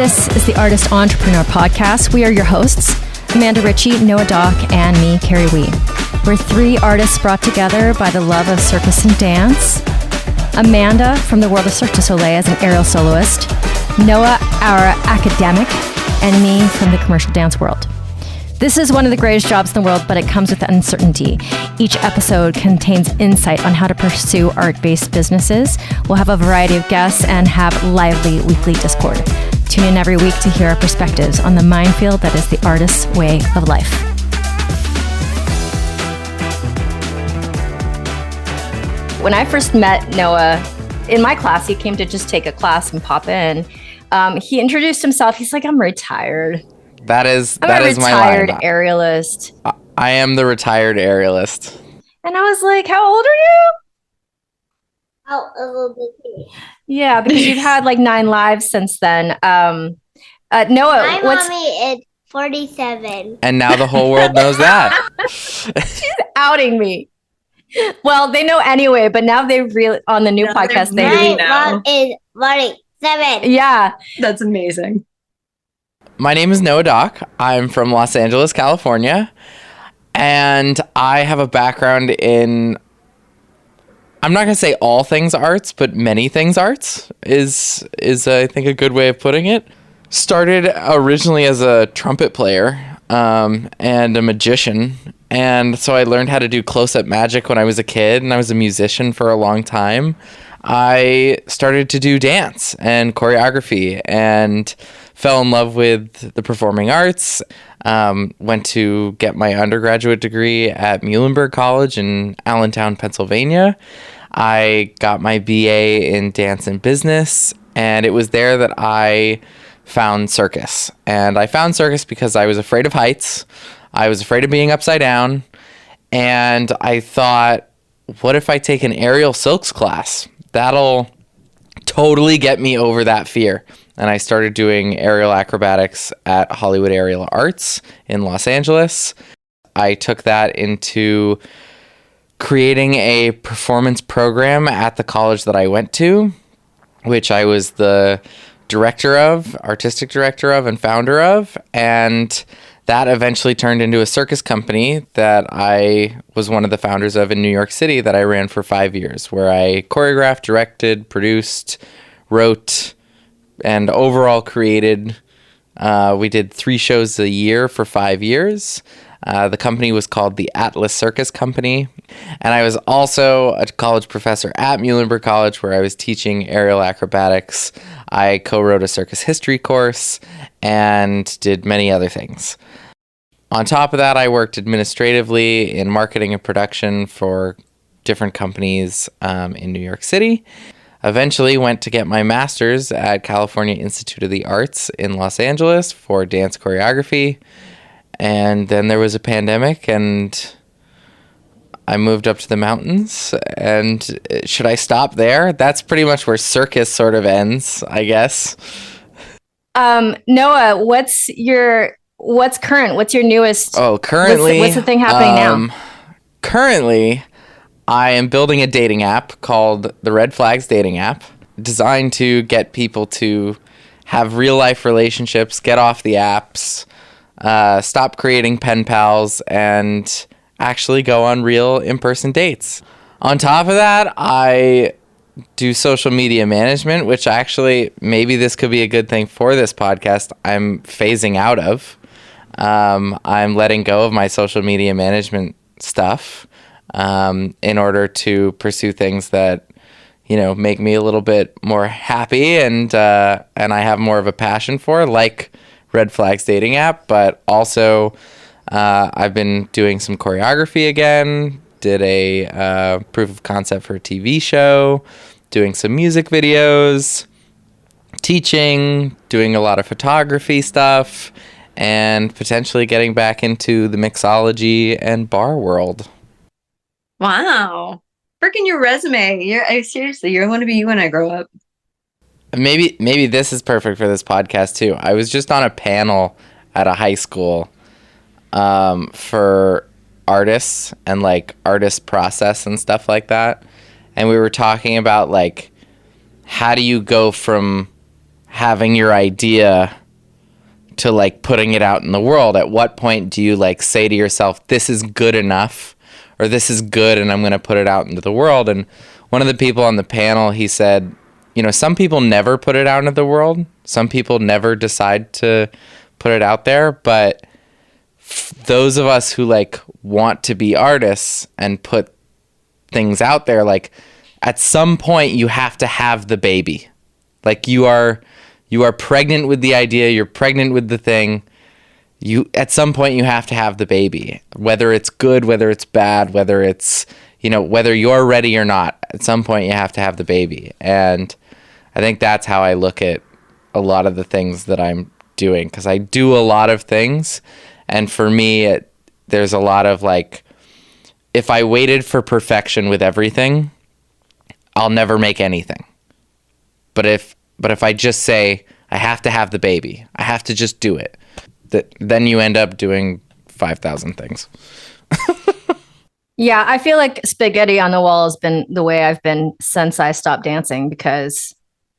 This is the Artist Entrepreneur Podcast. We are your hosts, Amanda Ritchie, Noah Dock, and me, Kerry Wee. We're three artists brought together by the love of circus and dance. Amanda from the world of Cirque Du Soleil as an aerial soloist. Noah, our academic, and me from the commercial dance world. This is one of the greatest jobs in the world, but it comes with uncertainty. Each episode contains insight on how to pursue art-based businesses. We'll have a variety of guests and have lively weekly Discord. Tune in every week to hear our perspectives on the minefield that is the artist's way of life. When I first met Noah, in my class, he came to just take a class and pop in. He introduced himself. He's like, I'm retired. That is my line. Retired aerialist. I am the retired aerialist. And I was like, how old are you? Oh, a little bit. Yeah, because you've had like 9 lives since then. Noah, my mommy is 47. And now the whole world knows that. She's outing me. Well, they know anyway, but now they really on the new podcast. They really know. My mom is 47. Yeah, that's amazing. My name is Noah Dock. I'm from Los Angeles, California, and I have a background in, I'm not going to say all things arts, but many things arts is I think a good way of putting it. Started originally as a trumpet player and a magician, and so I learned how to do close-up magic when I was a kid, and I was a musician for a long time. I started to do dance and choreography and fell in love with the performing arts. Went to get my undergraduate degree at Muhlenberg College in Allentown, Pennsylvania. I got my BA in dance and business, and it was there that I found circus. And I found circus because I was afraid of heights. I was afraid of being upside down. And I thought, what if I take an aerial silks class? That'll totally get me over that fear. And I started doing aerial acrobatics at Hollywood Aerial Arts in Los Angeles. I took that into creating a performance program at the college that I went to, which I was the director of, artistic director of, and founder of. And that eventually turned into a circus company that I was one of the founders of in New York City that I ran for 5 years, where I choreographed, directed, produced, wrote, and overall created. We did 3 shows a year for 5 years. The company was called the Atlas Circus Company. And I was also a college professor at Muhlenberg College where I was teaching aerial acrobatics. I co-wrote a circus history course and did many other things. On top of that, I worked administratively in marketing and production for different companies in New York City. Eventually went to get my master's at California Institute of the Arts in Los Angeles for dance choreography. And then there was a pandemic and I moved up to the mountains. And should I stop there? That's pretty much where circus sort of ends, I guess. Noah, what's current? What's your newest? Oh, currently. What's the thing happening now? Currently, I am building a dating app called the Red Flags Dating App, designed to get people to have real life relationships, get off the apps, stop creating pen pals, and actually go on real in-person dates. On top of that, I do social media management, which actually maybe this could be a good thing for this podcast. I'm phasing out of. I'm letting go of my social media management stuff in order to pursue things that, make me a little bit more happy and I have more of a passion for, like Red Flags Dating App. But also, I've been doing some choreography again. Did a proof of concept for a TV show, doing some music videos, teaching, doing a lot of photography stuff, and potentially getting back into the mixology and bar world. Wow. Freaking your resume. Seriously, you're going to be you when I grow up. Maybe this is perfect for this podcast too. I was just on a panel at a high school for artists and like artist process and stuff like that. And we were talking about like how do you go from having your idea to like putting it out in the world? At what point do you like say to yourself, this is good enough, or this is good and I'm going to put it out into the world? And one of the people on the panel, he said, you know, some people never put it out into the world. Some people never decide to put it out there. But those of us who like want to be artists and put things out there, like at some point you have to have the baby. Like you are pregnant with the idea, you're pregnant with the thing. At some point you have to have the baby, whether it's good, whether it's bad, whether it's, you know, whether you're ready or not. At some point you have to have the baby. And I think that's how I look at a lot of the things that I'm doing, because I do a lot of things. And for me, there's a lot of like, if I waited for perfection with everything, I'll never make anything. But if I just say, I have to have the baby, I have to just do it, then you end up doing 5,000 things. Yeah, I feel like spaghetti on the wall has been the way I've been since I stopped dancing, because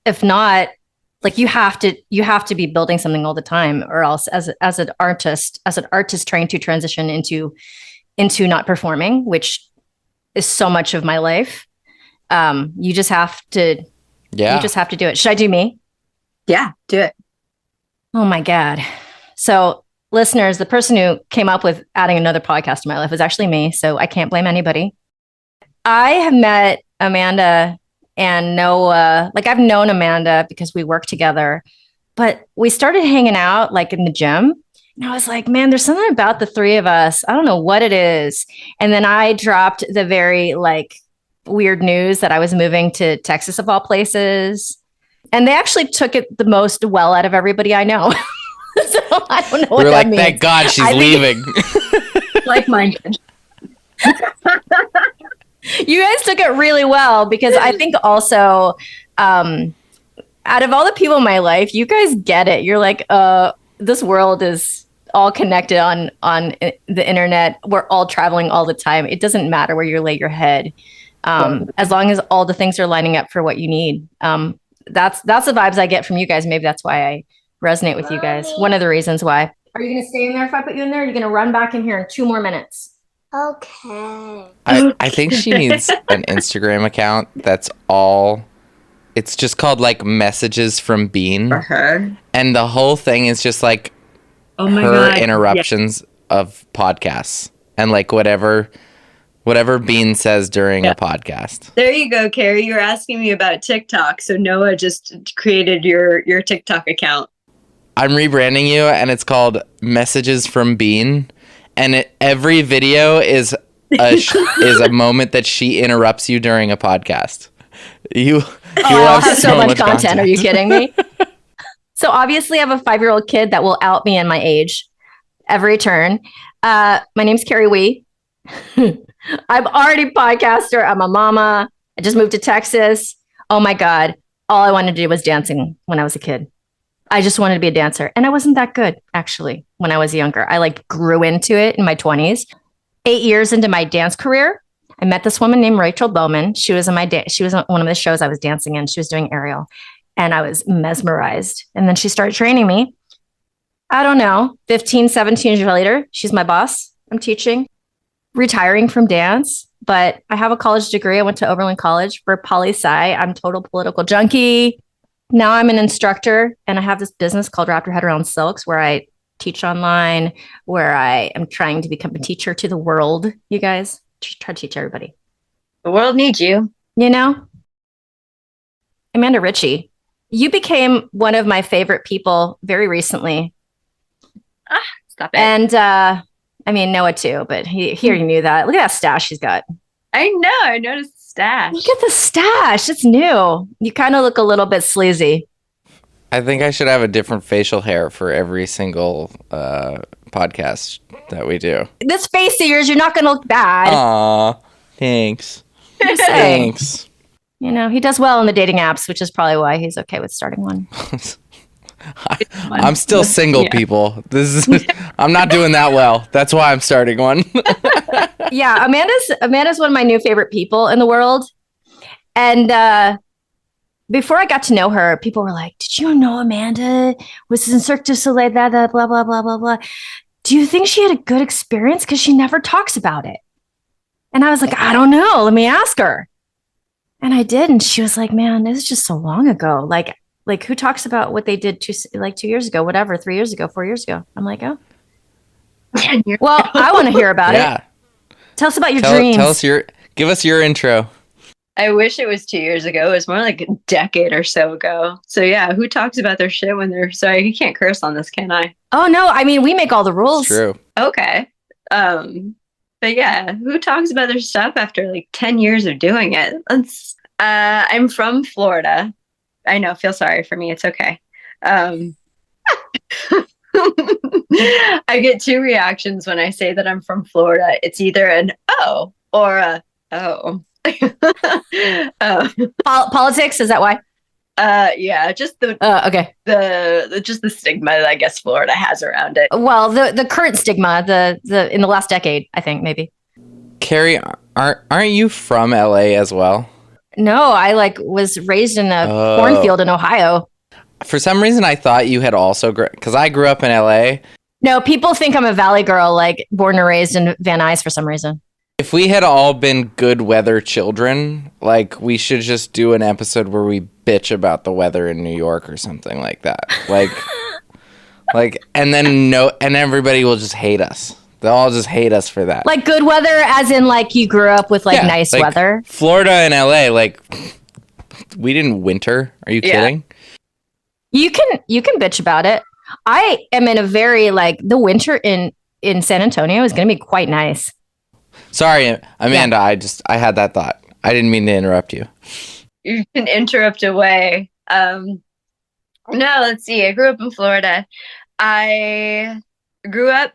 if not, like you have to be building something all the time, or else as an artist trying to transition into not performing, which is so much of my life. You just have to do it. Should I do me? Yeah, do it. Oh my God. So listeners, the person who came up with adding another podcast to my life was actually me. So I can't blame anybody. I have met Amanda and Noah. Like I've known Amanda because we work together, but we started hanging out like in the gym. And I was like, man, there's something about the three of us. I don't know what it is. And then I dropped the very like weird news that I was moving to Texas of all places. And they actually took it the most well out of everybody I know. So I don't know what that means. Thank God she's leaving. Like-minded. You guys took it really well, because I think also out of all the people in my life, you guys get it. You're like, this world is all connected on the internet. We're all traveling all the time. It doesn't matter where you lay your head, as long as all the things are lining up for what you need. That's the vibes I get from you guys. Maybe that's why I resonate with you guys. One of the reasons why. Are you going to stay in there if I put you in there? Or are you going to run back in here in 2 more minutes? Okay. I think she needs an Instagram account that's all, it's just called like Messages from Bean. For her. And the whole thing is just like her interruptions of podcasts and like whatever Bean says during a podcast. There you go, Kerry. You were asking me about TikTok. So Noah just created your TikTok account. I'm rebranding you, and it's called Messages from Bean. And every video is a moment that she interrupts you during a podcast. I'll have so much content. Are you kidding me? So obviously I have a 5-year-old kid that will out me and my age every turn. My name's Kerry Wee. I'm already a podcaster. I'm a mama. I just moved to Texas. Oh my God. All I wanted to do was dancing when I was a kid. I just wanted to be a dancer. And I wasn't that good, actually, when I was younger. I like grew into it in my 20s. 8 years into my dance career, I met this woman named Rachel Bowman. She was she was on one of the shows I was dancing in. She was doing aerial, and I was mesmerized. And then she started training me. I don't know, 15, 17 years later, she's my boss. I'm teaching, retiring from dance, but I have a college degree. I went to Oberlin College for poli-sci. I'm total political junkie. Now I'm an instructor, and I have this business called Wrap Your Head Around Silks, where I teach online, where I am trying to become a teacher to the world. You guys, try to teach everybody. The world needs you. You know? Amanda Ritchie, you became one of my favorite people very recently. Stop it. And I mean, Noah too, but he already knew that. Look at that stash he's got. I know. I noticed the stash. Look at the stash. It's new. You kind of look a little bit sleazy. I think I should have a different facial hair for every single podcast that we do. This face of yours, you're not going to look bad. Aw, thanks. Thanks. You know, he does well in the dating apps, which is probably why he's okay with starting one. I'm still single, people. I'm not doing that well. That's why I'm starting one. Yeah, Amanda's one of my new favorite people in the world. And before I got to know her, people were like, "Did you know Amanda was in Cirque du Soleil? Blah blah blah blah blah blah blah. Do you think she had a good experience? Because she never talks about it." And I was like, "I don't know. Let me ask her." And I did, and she was like, "Man, this is just so long ago. Like who talks about what they did 2 years ago, whatever, 3 years ago, 4 years ago?" I'm like, "Oh, 10 years well, I want to hear about Yeah. it. Tell us about your dreams." Give us your intro. I wish it was 2 years ago. It was more like a decade or so ago. So yeah, who talks about their shit when they're sorry? You can't curse on this, can I? Oh no, I mean we make all the rules. It's true. Okay. But yeah, who talks about their stuff after like 10 years of doing it? I'm from Florida. I know, feel sorry for me. It's okay. I get two reactions when I say that I'm from Florida. It's either an oh or a oh. Politics, is that why? Yeah, just the Okay. just the stigma that I guess Florida has around it. Well, the current stigma, the in the last decade, I think maybe. Kerry, aren't you from LA as well? No, I was raised in a cornfield in Ohio. For some reason, I thought you had also because I grew up in LA. No, people think I'm a Valley girl, like born and raised in Van Nuys for some reason. If we had all been good weather children, like we should just do an episode where we bitch about the weather in New York or something like that. And everybody will just hate us. They'll all just hate us for that. Like good weather, as in like you grew up with nice weather. Florida and LA, we didn't winter. Are you kidding? You can bitch about it. I am in a very the winter in San Antonio is going to be quite nice. Sorry, Amanda. Yeah. I had that thought. I didn't mean to interrupt you. You can interrupt away. No, let's see. I grew up in Florida. I grew up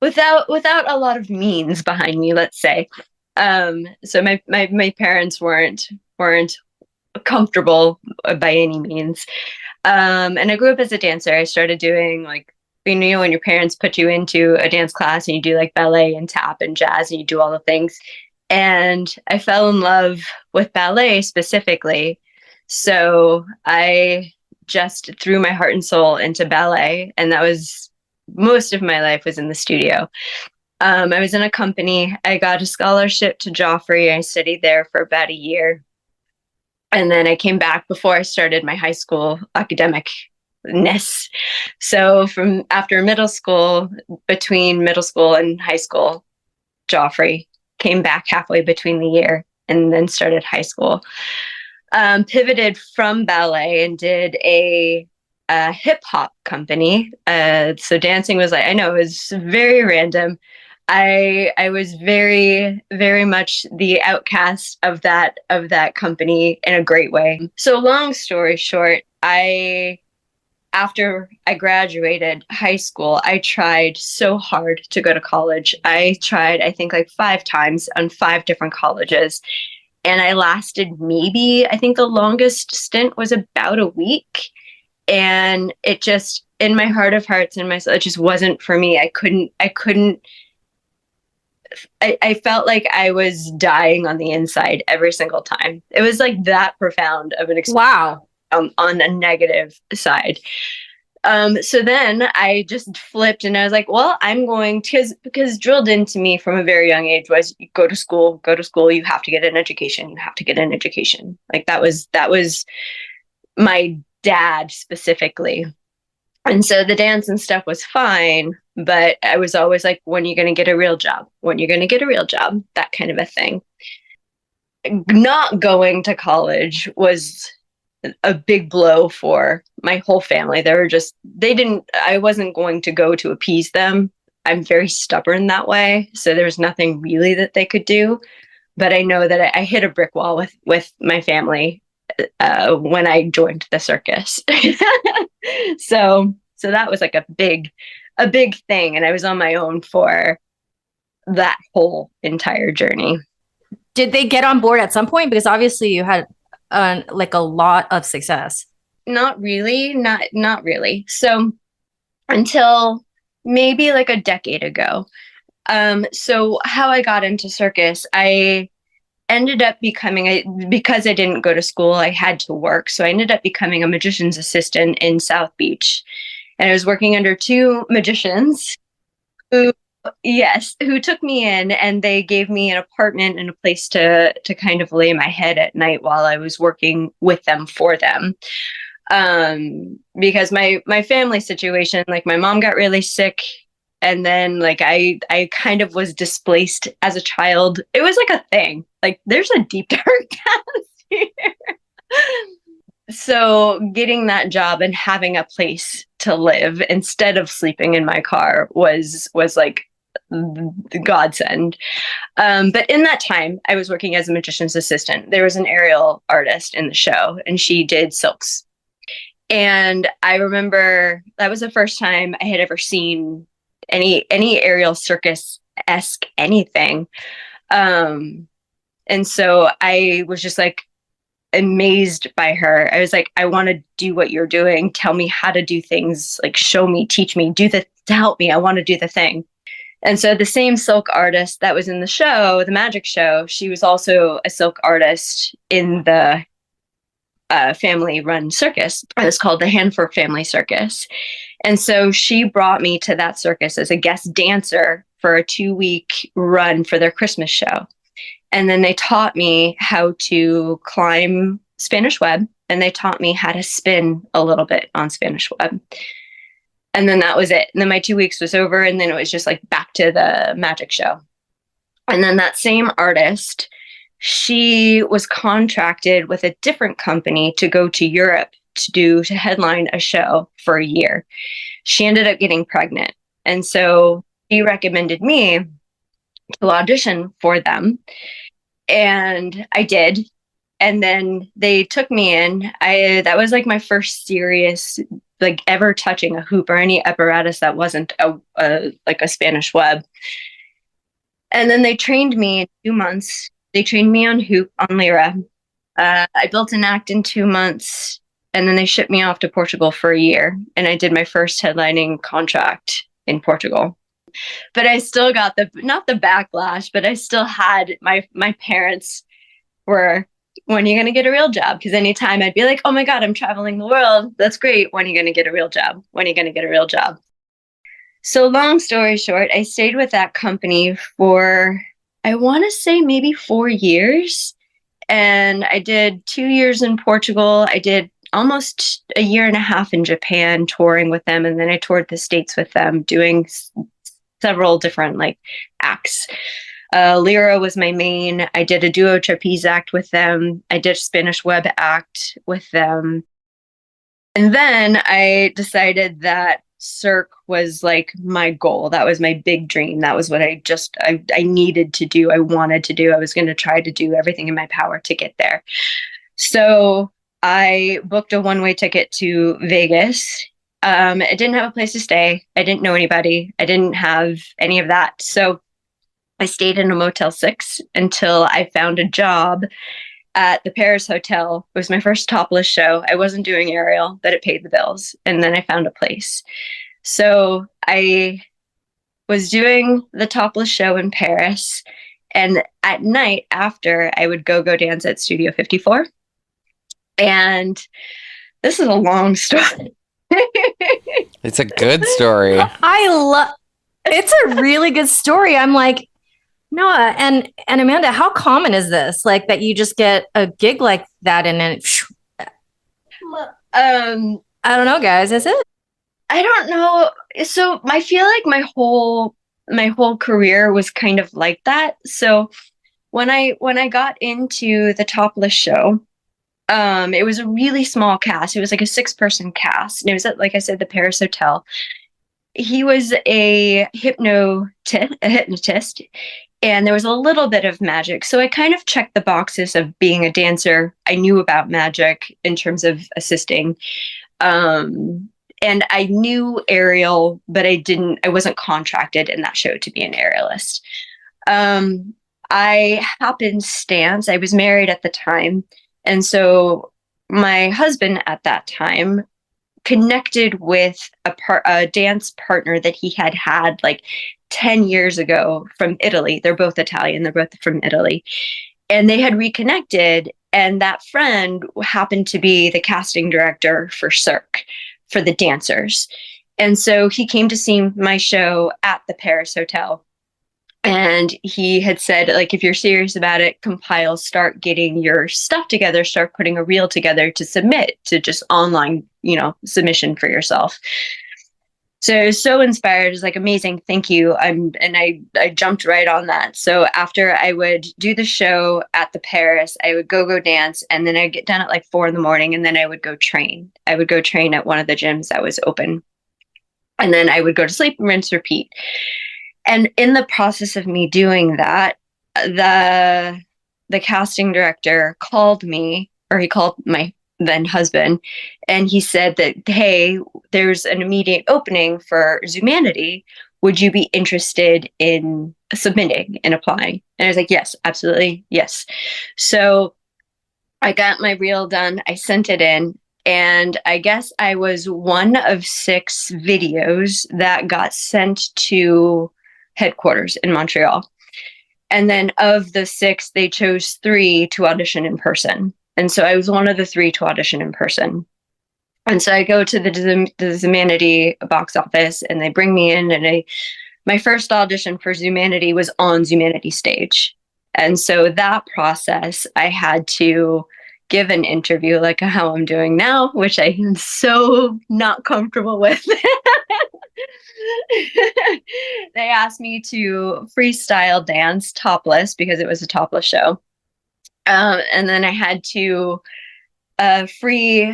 without a lot of means behind me, let's say. So my parents weren't comfortable by any means. And I grew up as a dancer. I started doing when your parents put you into a dance class and you do ballet and tap and jazz and you do all the things. And I fell in love with ballet specifically. So I just threw my heart and soul into ballet. And that was most of my life was in the studio. I was in a company. I got a scholarship to Joffrey. I studied there for about a year. And then I came back before I started my high school academicness. So from after middle school, between middle school and high school, Joffrey, came back halfway between the year and then started high school. Pivoted from ballet and did a hip hop company. So dancing was I know it was very random. I was very, very much the outcast of that company in a great way. So long story short, after I graduated high school, I tried so hard to go to college. I tried, I think 5 times on 5 different colleges. And I lasted I think the longest stint was about a week. And it just, in my heart of hearts and myself, it just wasn't for me. I felt like I was dying on the inside every single time. It was that profound of an experience. Wow. On a negative side. So then I just flipped and I was like, well, I'm going to, because drilled into me from a very young age was go to school, you have to get an education. That was my dad specifically. And so the dance and stuff was fine, but I was always like, when are you going to get a real job? That kind of a thing. Not going to college was a big blow for my whole family. I wasn't going to go to appease them. I'm very stubborn that way. So there was nothing really that they could do. But I know that I hit a brick wall with my family when I joined the circus. So that was a big thing. And I was on my own for that whole entire journey. Did they get on board at some point? Because obviously you had a lot of success. Not really. Not really. So until maybe a decade ago. So how I got into circus, I ended up because I didn't go to school, I had to work. So I ended up becoming a magician's assistant in South Beach. And I was working under two magicians who, yes, who took me in, and they gave me an apartment and a place to kind of lay my head at night while I was working with them for them. Because my family situation, like my mom got really sick, and then like I kind of was displaced as a child. It was like a thing. Like there's a deep dark past here. So getting that job and having a place to live instead of sleeping in my car was like the godsend. But in that time, I was working as a magician's assistant. There was an aerial artist in the show, and she did silks. And I remember that was the first time I had ever seen any aerial circus-esque anything. And so I was just like amazed by her. I was like, I want to do what you're doing. Tell me how to do things. Like, show me, teach me, to help me. I want to do the thing. And so the same silk artist that was in the show, the magic show, she was also a silk artist in the family-run circus. It was called the Handcuffs Family Circus. And so she brought me to that circus as a guest dancer for a 2-week run for their Christmas show. And then they taught me how to climb Spanish web, and they taught me how to spin a little bit on Spanish web. And then that was it. And then my 2 weeks was over, and then it was just like back to the magic show. And then that same artist, she was contracted with a different company to go to Europe to headline a show for a year. She ended up getting pregnant. And so he recommended me to audition for them. And I did. And then they took me in. That was like my first serious, like ever touching a hoop or any apparatus that wasn't like a Spanish web. And then they trained me in 2 months. They trained me on hoop, on lyra. I built an act in 2 months, and then they shipped me off to Portugal for a year. And I did my first headlining contract in Portugal. But I still got not the backlash, but I still had my parents were, when are you going to get a real job? Because anytime I'd be like, oh my God, I'm traveling the world. That's great. When are you going to get a real job? When are you going to get a real job? So long story short, I stayed with that company for, I want to say maybe 4 years. And I did 2 years in Portugal. I did almost a year and a half in Japan touring with them. And then I toured the States with them doing several different like acts. Lyra was my main. I did a duo trapeze act with them. I did a Spanish web act with them. And then I decided that Cirque was like my goal. That was my big dream. That was what I needed to do. I wanted to do. I was going to try to do everything in my power to get there. So I booked a one-way ticket to Vegas. I didn't have a place to stay. I didn't know anybody. I didn't have any of that. So I stayed in a Motel 6 until I found a job at the Paris Hotel. It was my first topless show. I wasn't doing aerial, but it paid the bills. And then I found a place. So I was doing the topless show in Paris. And at night after, I would go dance at Studio 54. And this is a long story. It's a good story. It's a really good story. I'm like, Noah and Amanda, how common is this? Like that you just get a gig like that and then I don't know, guys, is it? I don't know. So I feel like my whole career was kind of like that. So when I got into the topless show, it was a really small cast. It was like a 6-person cast. And it was at, like I said, the Paris Hotel. He was a hypnotist, and there was a little bit of magic. So I kind of checked the boxes of being a dancer. I knew about magic in terms of assisting. And I knew aerial, but I wasn't contracted in that show to be an aerialist. I happenstance, I was married at the time. And so my husband at that time connected with a dance partner that he had like 10 years ago from Italy. They're both Italian. They're both from Italy. And they had reconnected, and that friend happened to be the casting director for Cirque, for the dancers. And so he came to see my show at the Paris Hotel. And he had said, like, if you're serious about it, compile, start getting your stuff together, start putting a reel together to submit to just online, submission for yourself. So I was so inspired. It was like, amazing, thank you. I jumped right on that. So after I would do the show at the Paris, I would go dance, and then I'd get done at like 4 a.m, and then I would go train. I would go train at one of the gyms that was open. And then I would go to sleep and rinse, repeat. And in the process of me doing that, the casting director called me, or he called my then husband, and he said that, hey, there's an immediate opening for Zoomanity. Would you be interested in submitting and applying? And I was like, yes, absolutely, yes. So I got my reel done. I sent it in. And I guess I was one of 6 videos that got sent to headquarters in Montreal. And then of the 6, they chose 3 to audition in person. And so I was one of the 3 to audition in person. And so I go to the Zoomanity box office, and they bring me in, and my first audition for Zoomanity was on Zoomanity stage. And so that process, I had to give an interview like how I'm doing now, which I am so not comfortable with. They asked me to freestyle dance topless because it was a topless show. And then I had to free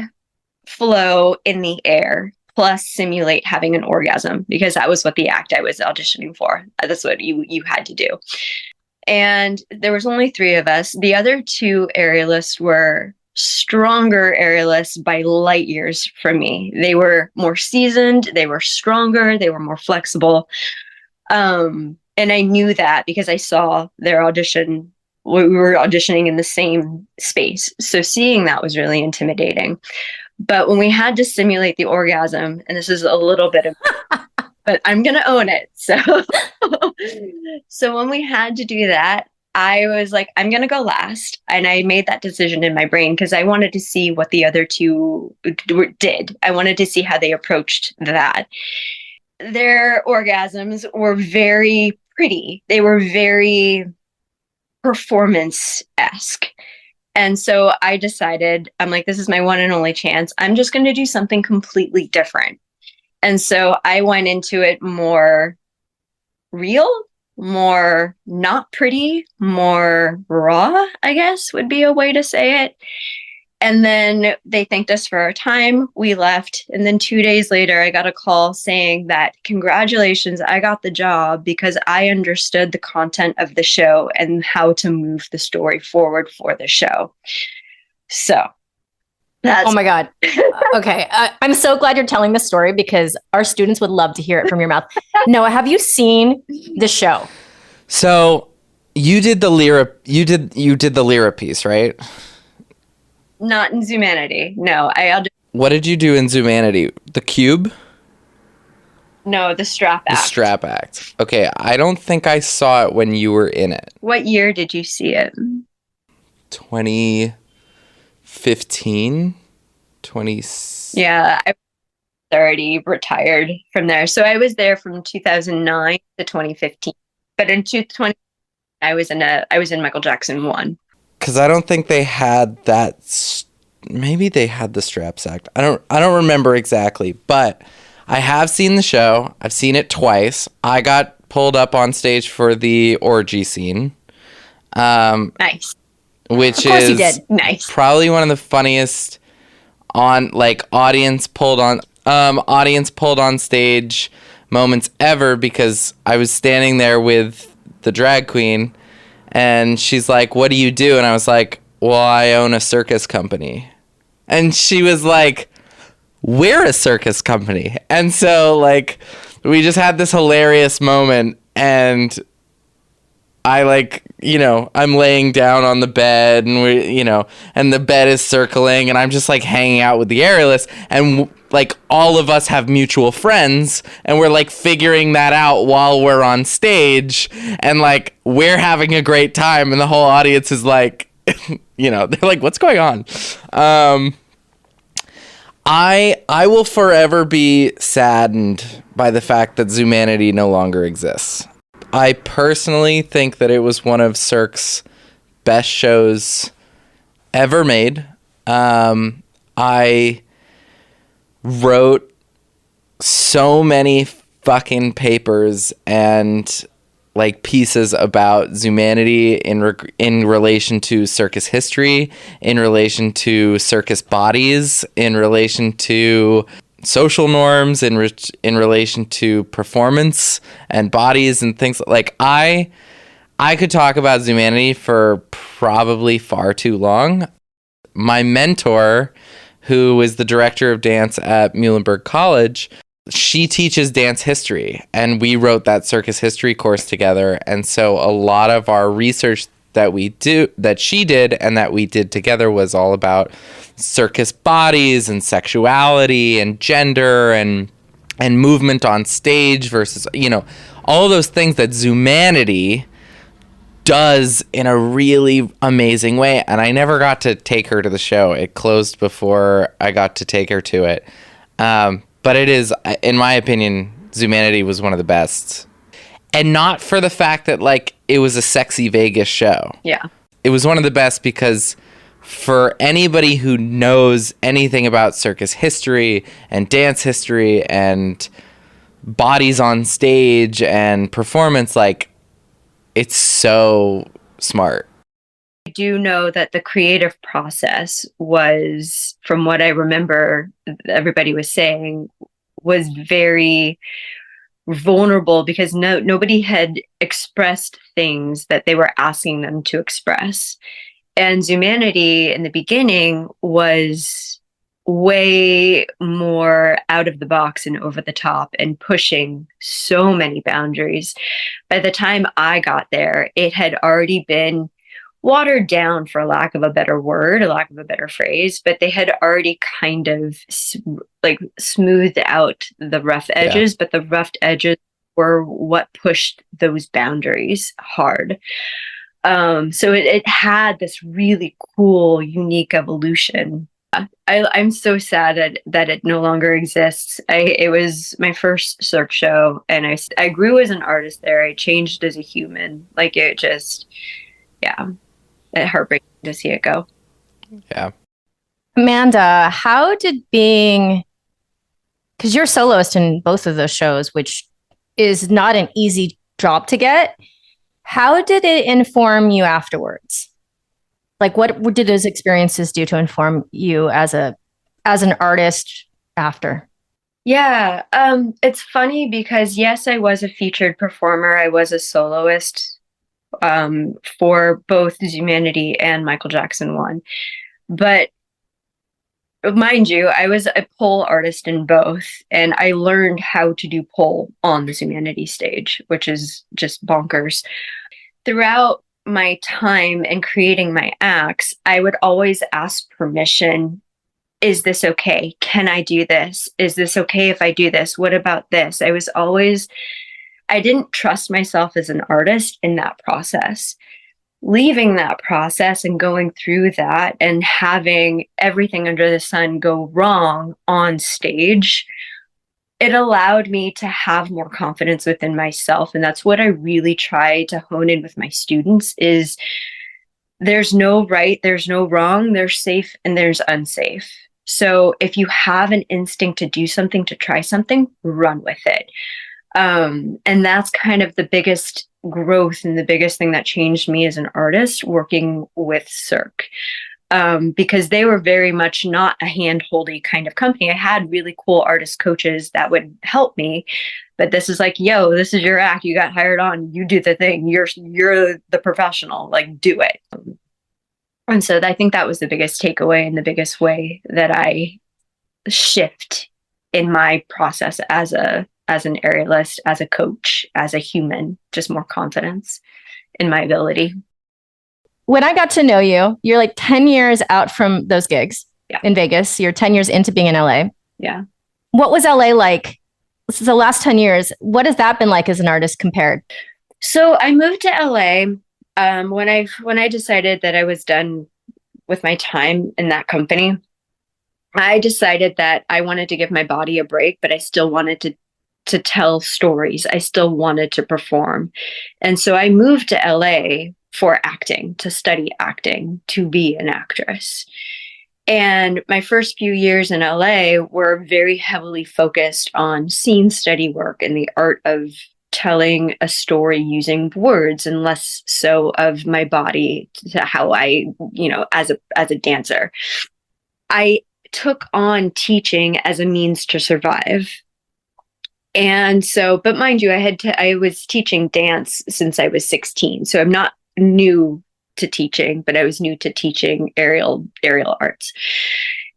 flow in the air plus simulate having an orgasm, because that was what the act I was auditioning for. That's what you had to do. And there was only 3 of us. The other 2 aerialists were stronger aerialists by light years from me. They were more seasoned, they were stronger, they were more flexible. And I knew that because I saw their audition. We were auditioning in the same space. So seeing that was really intimidating. But when we had to simulate the orgasm, and this is a little bit of, but I'm going to own it. So when we had to do that, I was like, I'm going to go last. And I made that decision in my brain because I wanted to see what the other 2 did. I wanted to see how they approached that. Their orgasms were very pretty. They were very performance-esque. And so I decided, I'm like, this is my one and only chance. I'm just going to do something completely different. And so I went into it more real, more not pretty, more raw, I guess would be a way to say it. And then they thanked us for our time. We left. And then 2 days later, I got a call saying that, congratulations, I got the job because I understood the content of the show and how to move the story forward for the show. So that's... Oh my God. Okay. I'm so glad you're telling this story because our students would love to hear it from your mouth. Noah, have you seen the show? So you did the lyra piece, right? Not in Zoomanity. No, What did you do in Zoomanity? The cube? No, the strap act. The strap act. Okay, I don't think I saw it when you were in it. What year did you see it? 2015? Yeah, I already retired from there. So I was there from 2009 to 2015. But in 2020, I was in Michael Jackson 1. Because I don't think they had that. Maybe they had the straps act. I don't remember exactly, but I have seen the show. I've seen it twice. I got pulled up on stage for the orgy scene. Nice. Which of course is you did. Nice. Probably one of the funniest audience pulled on stage moments ever, because I was standing there with the drag queen. And she's like, what do you do? And I was like, well, I own a circus company. And she was like, we're a circus company. And so, we just had this hilarious moment. And I, I'm laying down on the bed. And and the bed is circling. And I'm just, hanging out with the aerialist. And like all of us have mutual friends and we're like figuring that out while we're on stage, and like we're having a great time and the whole audience is like, they're like, what's going on? I will forever be saddened by the fact that Zumanity no longer exists. I personally think that it was one of Cirque's best shows ever made. I wrote so many fucking papers and like pieces about Zumanity in relation to circus history, in relation to circus bodies, in relation to social norms, in relation to performance and bodies and things like I could talk about Zumanity for probably far too long. My mentor, who is the director of dance at Muhlenberg College, she teaches dance history, and we wrote that circus history course together. And so a lot of our research that she did and that we did together was all about circus bodies and sexuality and gender and movement on stage versus, all of those things that Zumanity does in a really amazing way. And I never got to take her to the show. It closed before I got to take her to it. But it is, in my opinion, Zumanity was one of the best. And not for the fact that, like, it was a sexy Vegas show. Yeah. It was one of the best because for anybody who knows anything about circus history and dance history and bodies on stage and performance, like, it's so smart. I do know that the creative process was, from what I remember, everybody was saying, was very vulnerable because nobody had expressed things that they were asking them to express. And Zumanity in the beginning was way more out of the box and over the top and pushing so many boundaries. By the time I got there, it had already been watered down, for lack of a better word, a lack of a better phrase, but they had already kind of like smoothed out the rough edges, but the rough edges were what pushed those boundaries hard. So it had this really cool, unique evolution. I'm so sad that it no longer exists. It was my first Cirque show, and I grew as an artist there. I changed as a human. Like, it just, it heartbreaking to see it go. Yeah. Amanda, how did because you're soloist in both of those shows, which is not an easy job to get. How did it inform you afterwards? Like, what did those experiences do to inform you as an artist after? Yeah, it's funny because yes, I was a featured performer. I was a soloist for both Zumanity and Michael Jackson 1. But mind you, I was a pole artist in both, and I learned how to do pole on the Zumanity stage, which is just bonkers. Throughout my time in creating my acts, I would always ask permission. Is this okay? Can I do this? Is this okay if I do this? What about this? I didn't trust myself as an artist in that process. Leaving that process and going through that and having everything under the sun go wrong on stage, it allowed me to have more confidence within myself. And that's what I really try to hone in with my students is there's no right, there's no wrong, there's safe and there's unsafe. So if you have an instinct to do something, to try something, run with it. And that's kind of the biggest growth and the biggest thing that changed me as an artist working with Cirque. Because they were very much not a hand-holdy kind of company. I had really cool artist coaches that would help me, but this is like, yo, this is your act. You got hired on. You do the thing. You're the professional. Like, do it. And so I think that was the biggest takeaway and the biggest way that I shift in my process as an aerialist, as a coach, as a human, just more confidence in my ability. When I got to know you, you're like 10 years out from those gigs in Vegas. You're 10 years into being in LA. Yeah. What was LA like? This is the last 10 years. What has that been like as an artist compared? So I moved to LA when I decided that I was done with my time in that company. I decided that I wanted to give my body a break, but I still wanted to tell stories. I still wanted to perform. And so I moved to LA for acting, to study acting, to be an actress. And my first few years in LA were very heavily focused on scene study work and the art of telling a story using words, and less so of my body, to how I, as a dancer. I took on teaching as a means to survive. And so, but mind you, I was teaching dance since I was 16. So I'm not new to teaching, but I was new to teaching aerial arts.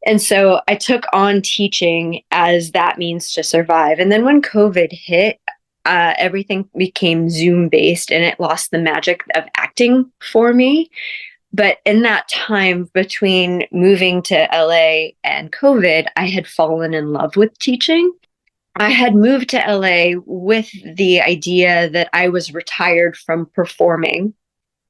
And so I took on teaching as that means to survive. And then when COVID hit, everything became Zoom based, and it lost the magic of acting for me. But in that time between moving to LA and COVID, I had fallen in love with teaching. I had moved to LA with the idea that I was retired from performing.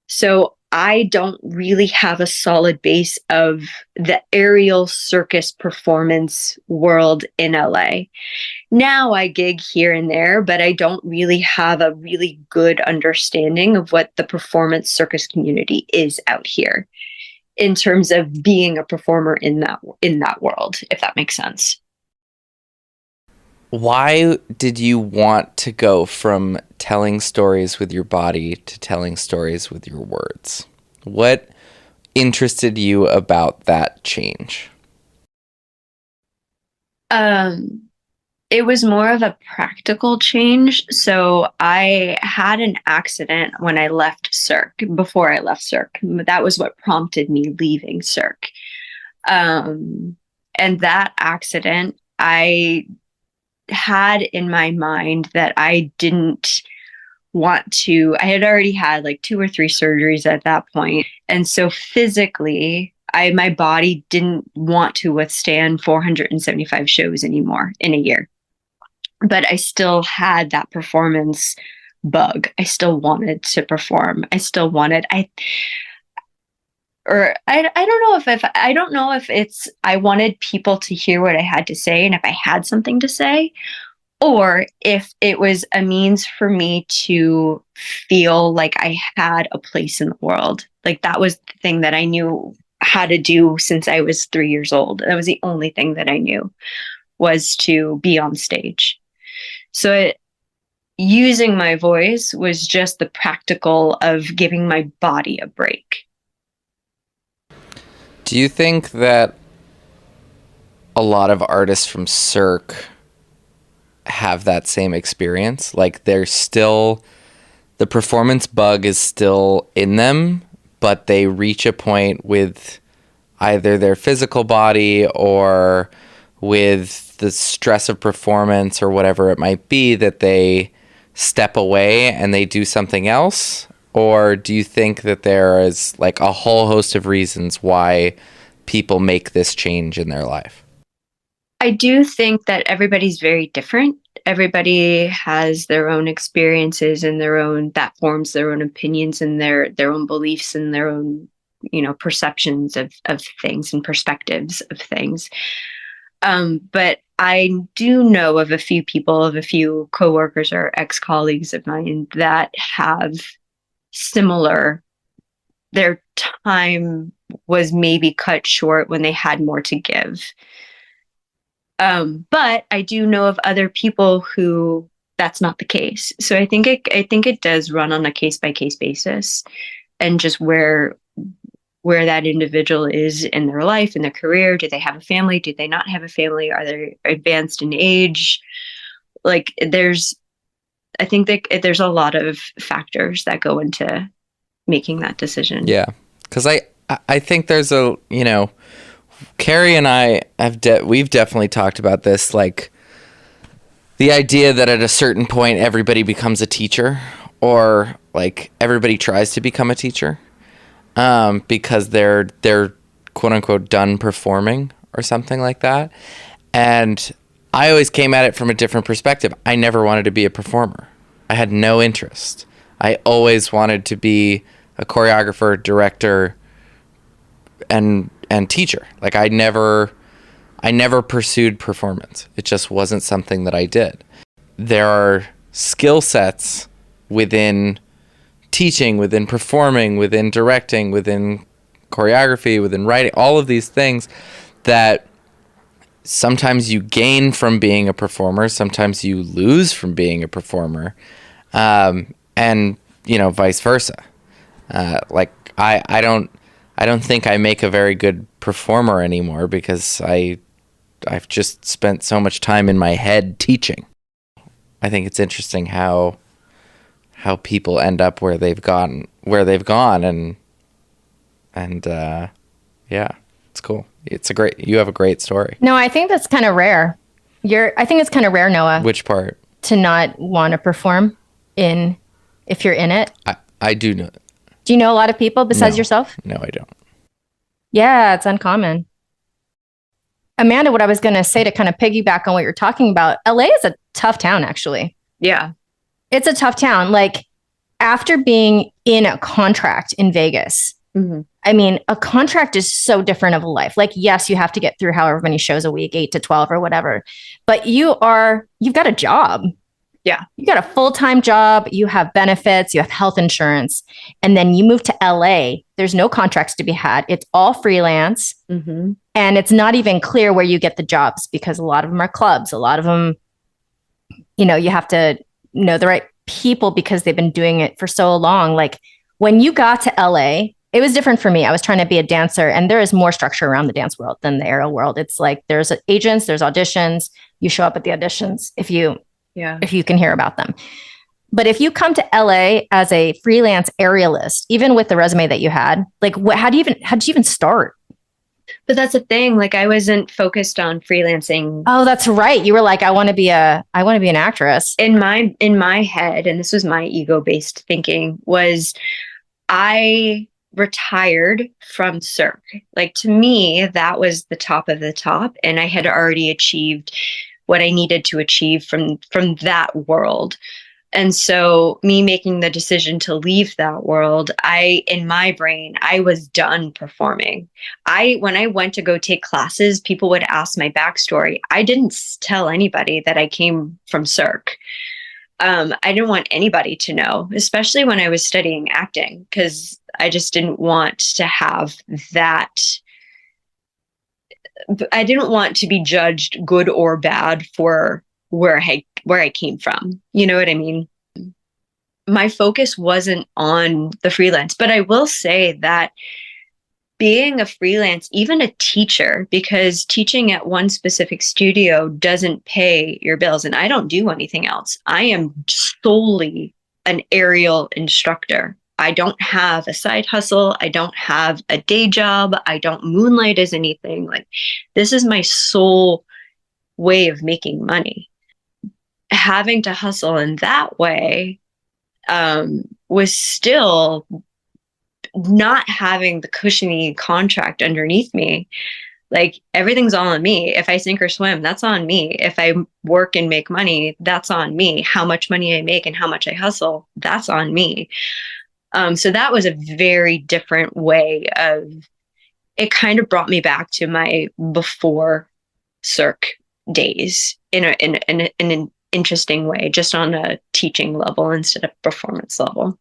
So I don't really have a solid base of the aerial circus performance world in LA. Now I gig here and there, but I don't really have a really good understanding of what the performance circus community is out here in terms of being a performer in that world, if that makes sense. Why did you want to go from telling stories with your body to telling stories with your words? What interested you about that change? It was more of a practical change. So I had an accident when I left Cirque, before I left Cirque. That was what prompted me leaving Cirque. And that accident, I had in my mind that I didn't want to. I had already had like 2 or 3 surgeries at that point. And so physically, my body didn't want to withstand 475 shows anymore in a year. But I still had that performance bug. I still wanted to perform. I still wanted, I don't know if it's, I wanted people to hear what I had to say, and if I had something to say, or if it was a means for me to feel like I had a place in the world. Like that was the thing that I knew how to do since I was 3 years old. That was the only thing that I knew, was to be on stage. So using my voice was just the practical of giving my body a break. Do you think that a lot of artists from Cirque have that same experience? Like they're still, the performance bug is still in them, but they reach a point with either their physical body or with the stress of performance or whatever it might be, that they step away and they do something else? Or do you think that there is like a whole host of reasons why people make this change in their life? I do think that everybody's very different. Everybody has their own experiences and that forms their own opinions and their own beliefs and their own, perceptions of things and perspectives of things. But I do know of a few coworkers or ex-colleagues of mine that have similar, their time was maybe cut short when they had more to give. But I do know of other people who that's not the case. So I think it does run on a case by case basis, and just where that individual is in their life, in their career. Do they have a family? Do they not have a family? Are they advanced in age? Like I think that there's a lot of factors that go into making that decision. Yeah. Cause I think there's Kerry and I we've definitely talked about this, like the idea that at a certain point everybody becomes a teacher, or like everybody tries to become a teacher, because they're quote unquote done performing or something like that. And I always came at it from a different perspective. I never wanted to be a performer. I had no interest. I always wanted to be a choreographer, director, and teacher. Like I never pursued performance. It just wasn't something that I did. There are skill sets within teaching, within performing, within directing, within choreography, within writing, all of these things that sometimes you gain from being a performer, sometimes you lose from being a performer, and vice versa. Like I don't think I make a very good performer anymore because I've just spent so much time in my head teaching. I think it's interesting how people end up where they've gone, and yeah, it's cool. You have a great story. No, I think that's kind of rare. I think it's kind of rare, Noah. Which part? To not want to perform if you're in it. I do know. Do you know a lot of people besides yourself? No, I don't. Yeah, it's uncommon. Amanda, what I was going to say to kind of piggyback on what you're talking about, LA is a tough town, actually. Yeah. It's a tough town. Like after being in a contract in Vegas, I mean, a contract is so different of a life. Like, yes, you have to get through however many shows a week, 8 to 12 or whatever, but you've got a job. Yeah. You got a full-time job, you have benefits, you have health insurance, and then you move to LA. There's no contracts to be had. It's all freelance. And it's not even clear where you get the jobs because a lot of them are clubs. A lot of them, you have to know the right people because they've been doing it for so long. Like when you got to LA, it was different for me. I was trying to be a dancer, and there is more structure around the dance world than the aerial world. It's like there's agents, there's auditions. You show up at the auditions if you can hear about them. But if you come to LA as a freelance aerialist, even with the resume that you had, like how did you even start? But that's the thing. Like I wasn't focused on freelancing. Oh, that's right. You were like, I want to be an actress. In my head, and this was my ego-based thinking, was I retired from Cirque. Like to me, that was the top of the top, and I had already achieved what I needed to achieve from that world. And so me making the decision to leave that world, in my brain, I was done performing. When I went to go take classes, people would ask my backstory. I didn't tell anybody that I came from Cirque. I didn't want anybody to know, especially when I was studying acting, because I just didn't want to have that. I didn't want to be judged good or bad for where I came from. You know what I mean? My focus wasn't on the freelance, but I will say that being a freelance, even a teacher, because teaching at one specific studio doesn't pay your bills, and I don't do anything else. I am solely an aerial instructor. I don't have a side hustle. I don't have a day job. I don't moonlight as anything. Like this is my sole way of making money. Having to hustle in that way was still not having the cushiony contract underneath me. Like everything's all on me. If I sink or swim, that's on me. If I work and make money, that's on me. How much money I make and how much I hustle, that's on me. So that was a very different way of, it kind of brought me back to my before Cirque days in an interesting way, just on a teaching level instead of performance level.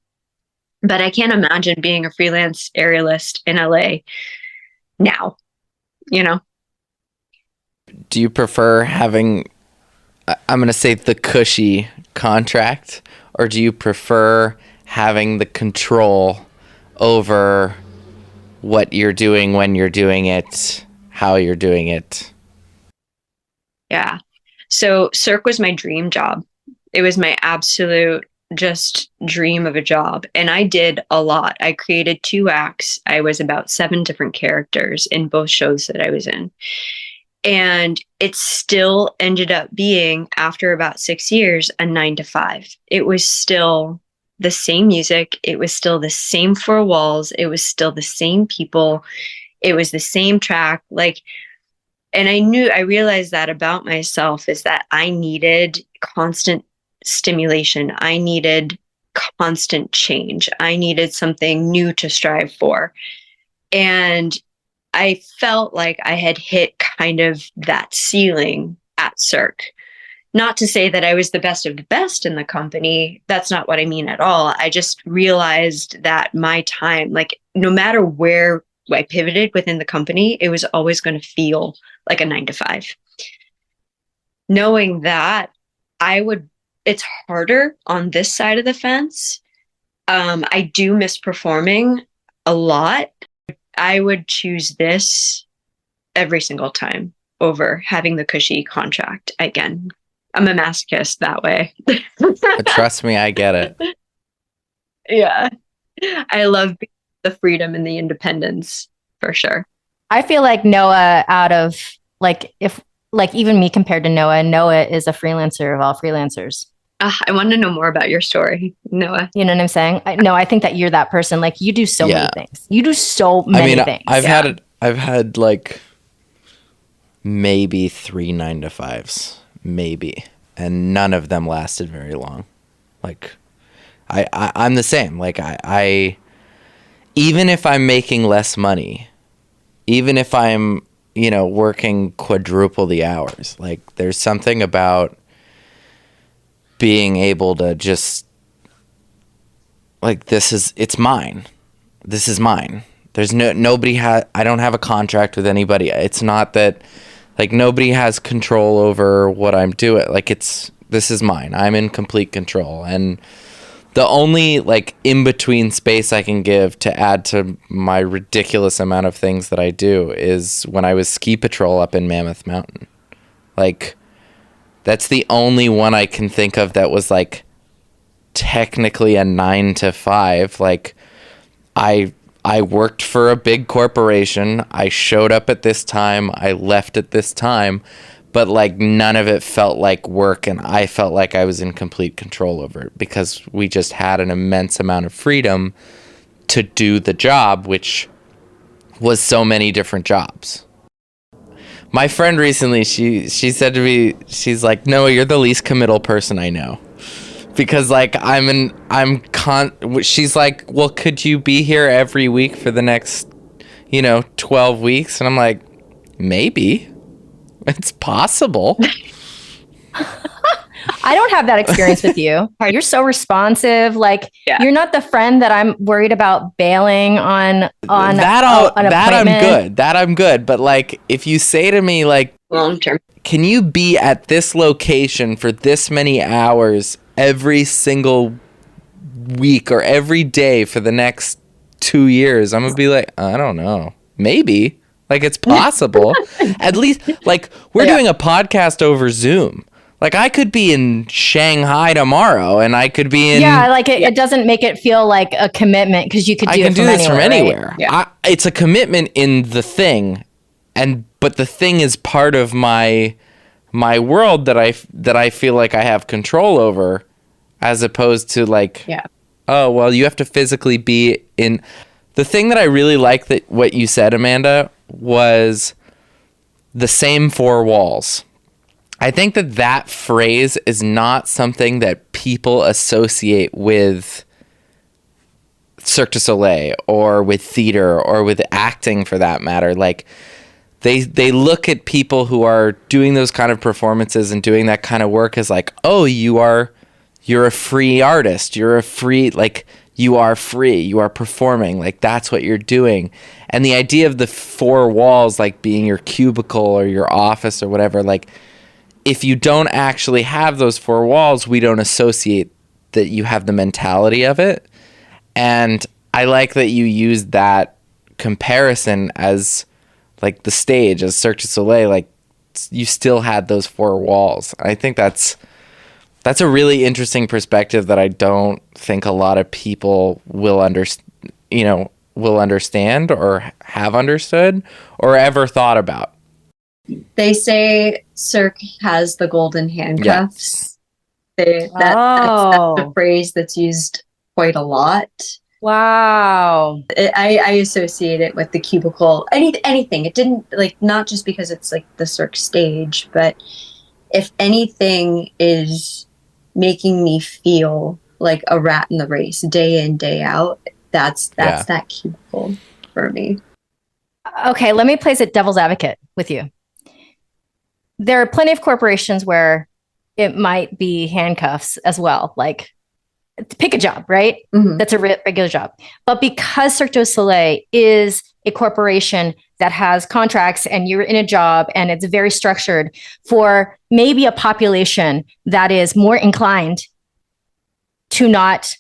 But I can't imagine being a freelance aerialist in LA now, Do you prefer having, I'm going to say, the cushy contract, or do you prefer having the control over what you're doing, when you're doing it, how you're doing it? Yeah. So Cirque was my dream job. It was my absolute just dream of a job. And I did a lot. I created 2 acts. I was about 7 different characters in both shows that I was in. And it still ended up being, after about 6 years, a 9 to 5. It was still the same music. It was still the same 4 walls. It was still the same people. It was the same track. Like And I realized that about myself, is that I needed constant stimulation. I needed constant change. I needed something new to strive for. And I felt like I had hit kind of that ceiling at Cirque. Not to say that I was the best of the best in the company. That's not what I mean at all. I just realized that my time, like no matter where I pivoted within the company, it was always going to feel like a 9 to 5. Knowing that, it's harder on this side of the fence. I do miss performing a lot. I would choose this every single time over having the cushy contract again. I'm a masochist that way. But trust me, I get it. Yeah. I love the freedom and the independence for sure. I feel like Noah, out of like, if like even me compared to Noah is a freelancer of all freelancers. I want to know more about your story, Noah. You know what I'm saying? I think that you're that person. Like you do so many things. You do so many things. I've had like maybe 3 9-to-5s, maybe, and none of them lasted very long. Like I'm the same. Like I even if I'm making less money, even if I'm, working quadruple the hours, like there's something about being able to just like, it's mine. This is mine. There's I don't have a contract with anybody. It's not that like nobody has control over what I'm doing. Like this is mine. I'm in complete control. And the only like in between space I can give to add to my ridiculous amount of things that I do is when I was ski patrol up in Mammoth Mountain. Like that's the only one I can think of that was like technically a 9 to 5. Like I worked for a big corporation. I showed up at this time. I left at this time. But like none of it felt like work, and I felt like I was in complete control over it because we just had an immense amount of freedom to do the job, which was so many different jobs. My friend recently, she said to me, she's like, Noah, you're the least committal person I know. Because like she's like, well, could you be here every week for the next, 12 weeks? And I'm like, maybe. It's possible. I don't have that experience with you. You're so responsive. Like you're not the friend that I'm worried about bailing on that appointment. I'm good. But like, if you say to me like, long term, can you be at this location for this many hours every single week or every day for the next 2 years? I'm gonna be like, I don't know, maybe. Like it's possible. At least like we're doing a podcast over Zoom. Like I could be in Shanghai tomorrow and I could be in... Yeah, like it doesn't make it feel like a commitment because you could do it from anywhere. I can do this from anywhere. Right? Yeah. It's a commitment in the thing, but the thing is part of my world that I feel like I have control over, as opposed to like, oh, well, you have to physically be in... The thing that I really like that what you said, Amanda, was the same 4 walls. I think that phrase is not something that people associate with Cirque du Soleil or with theater or with acting for that matter. Like they look at people who are doing those kind of performances and doing that kind of work as like, oh, you're a free artist. You are free, you are performing, like that's what you're doing. And the idea of the 4 walls, like being your cubicle or your office or whatever, like if you don't actually have those 4 walls, we don't associate that you have the mentality of it. And I like that you use that comparison as like the stage, as Cirque du Soleil, like you still had those 4 walls. I think that's a really interesting perspective that I don't think a lot of people will understand or have understood or ever thought about. They say Cirque has the golden handcuffs. That's a phrase that's used quite a lot. Wow. I associate it with the cubicle. Anything. It didn't like not just because it's like the Cirque stage, but if anything is making me feel like a rat in the race day in, day out, that's that cubicle for me. Okay, let me place it devil's advocate with you. There are plenty of corporations where it might be handcuffs as well. Like, pick a job, right? Mhm. That's a regular job. But because Cirque du Soleil is a corporation that has contracts and you're in a job and it's very structured for maybe a population that is more inclined to not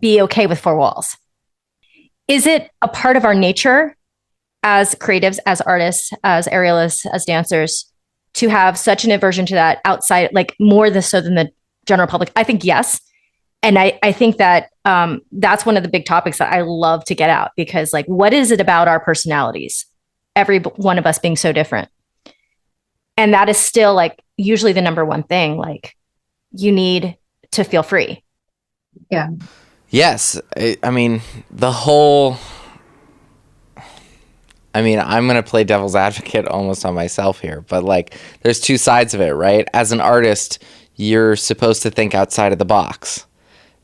be okay with four walls. Is it a part of our nature as creatives, as artists, as aerialists, as dancers, to have such an aversion to that outside, like more so than the general public? I think yes. And I think that that's one of the big topics that I love to get out, because like, what is it about our personalities? Every one of us being so different. And that is still like usually the number one thing. Like, you need to feel free. Yeah. Yes. I mean, I'm going to play devil's advocate almost on myself here, but like, there's two sides of it, right? As an artist, you're supposed to think outside of the box.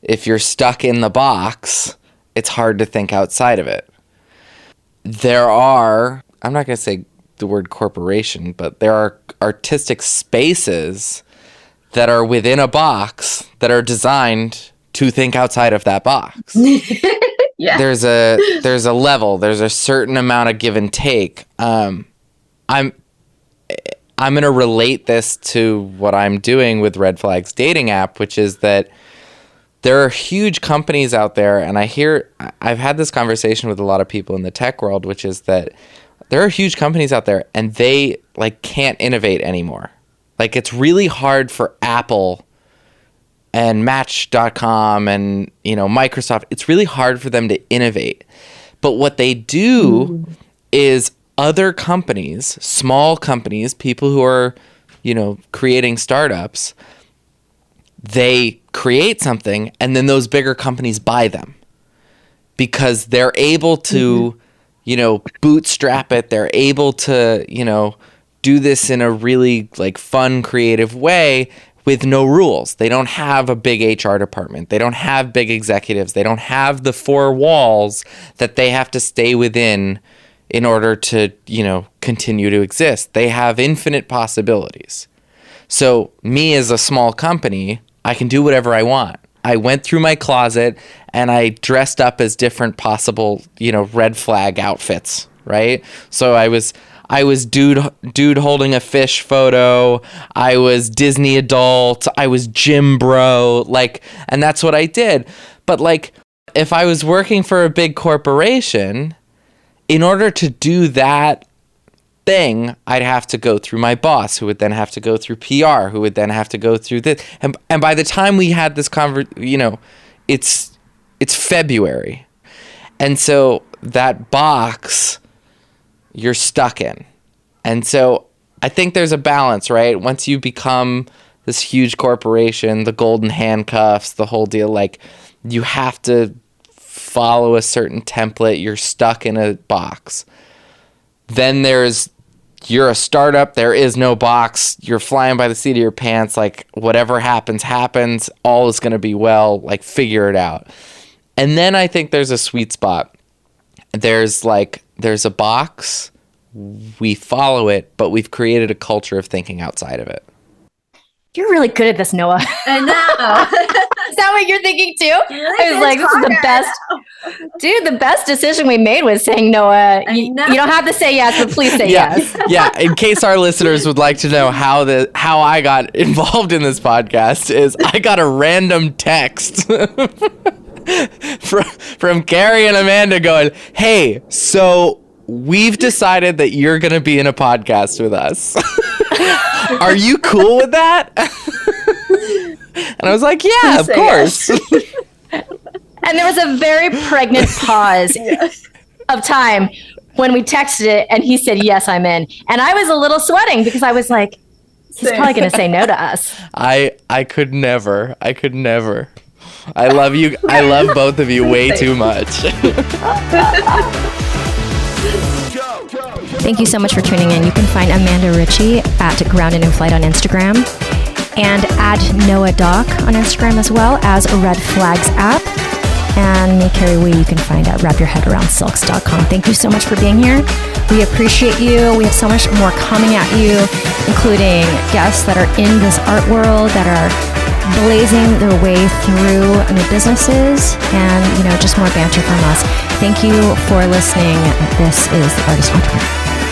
If you're stuck in the box, it's hard to think outside of it. There are, I'm not going to say the word corporation, but there are artistic spaces that are within a box that are designed to think outside of that box. Yeah. There's a level, there's a certain amount of give and take. I'm going to relate this to what I'm doing with Red Flags dating app, which is that there are huge companies out there, and I've had this conversation with a lot of people in the tech world, which is that there are huge companies out there and they like can't innovate anymore. Like, it's really hard for Apple and Match.com and, Microsoft. It's really hard for them to innovate. But what they do is other companies, small companies, people who are, creating startups, they create something and then those bigger companies buy them because they're able to, bootstrap it. They're able to, do this in a really like fun, creative way with no rules. They don't have a big HR department. They don't have big executives. They don't have the four walls that they have to stay within in order to, continue to exist. They have infinite possibilities. So me as a small company, I can do whatever I want. I went through my closet and I dressed up as different possible, red flag outfits, right? So I was dude holding a fish photo. I was Disney adult. I was gym bro. And that's what I did. But if I was working for a big corporation, in order to do that thing, I'd have to go through my boss, who would then have to go through PR, who would then have to go through this. And by the time we had this it's February. And so that box you're stuck in. And so I think there's a balance, right? Once you become this huge corporation, the golden handcuffs, the whole deal, you have to follow a certain template. You're stuck in a box. Then you're a startup. There is no box. You're flying by the seat of your pants. Whatever happens. All is going to be well. Figure it out. And then I think there's a sweet spot. There's a box. We follow it, but we've created a culture of thinking outside of it. You're really good at this, Noah. I know. Is that what you're thinking too? Really I was like, this is the best. Dude, the best decision we made was saying, Noah, you don't have to say yes, but please say yes. Yeah, in case our listeners would like to know how I got involved in this podcast, is I got a random text from Kerry and Amanda going, hey, so we've decided that you're going to be in a podcast with us. Are you cool with that? And I was like, yeah, of course. Yes. And there was a very pregnant pause of time when we texted it and he said, yes, I'm in. And I was a little sweating because I was like, he's probably going to say no to us. I could never. I love you. I love both of you way too much. Thank you so much for tuning in. You can find Amanda Ritchie at Grounded in Flight on Instagram and at Noah Doc on Instagram, as well as Red Flags app. And me, Kerry Wee, you can find at wrapyourheadaroundsilks.com. Thank you so much for being here. We appreciate you. We have so much more coming at you, including guests that are in this art world, that are blazing their way through new businesses, and just more banter from us. Thank you for listening. This is The Artist Entrepreneur.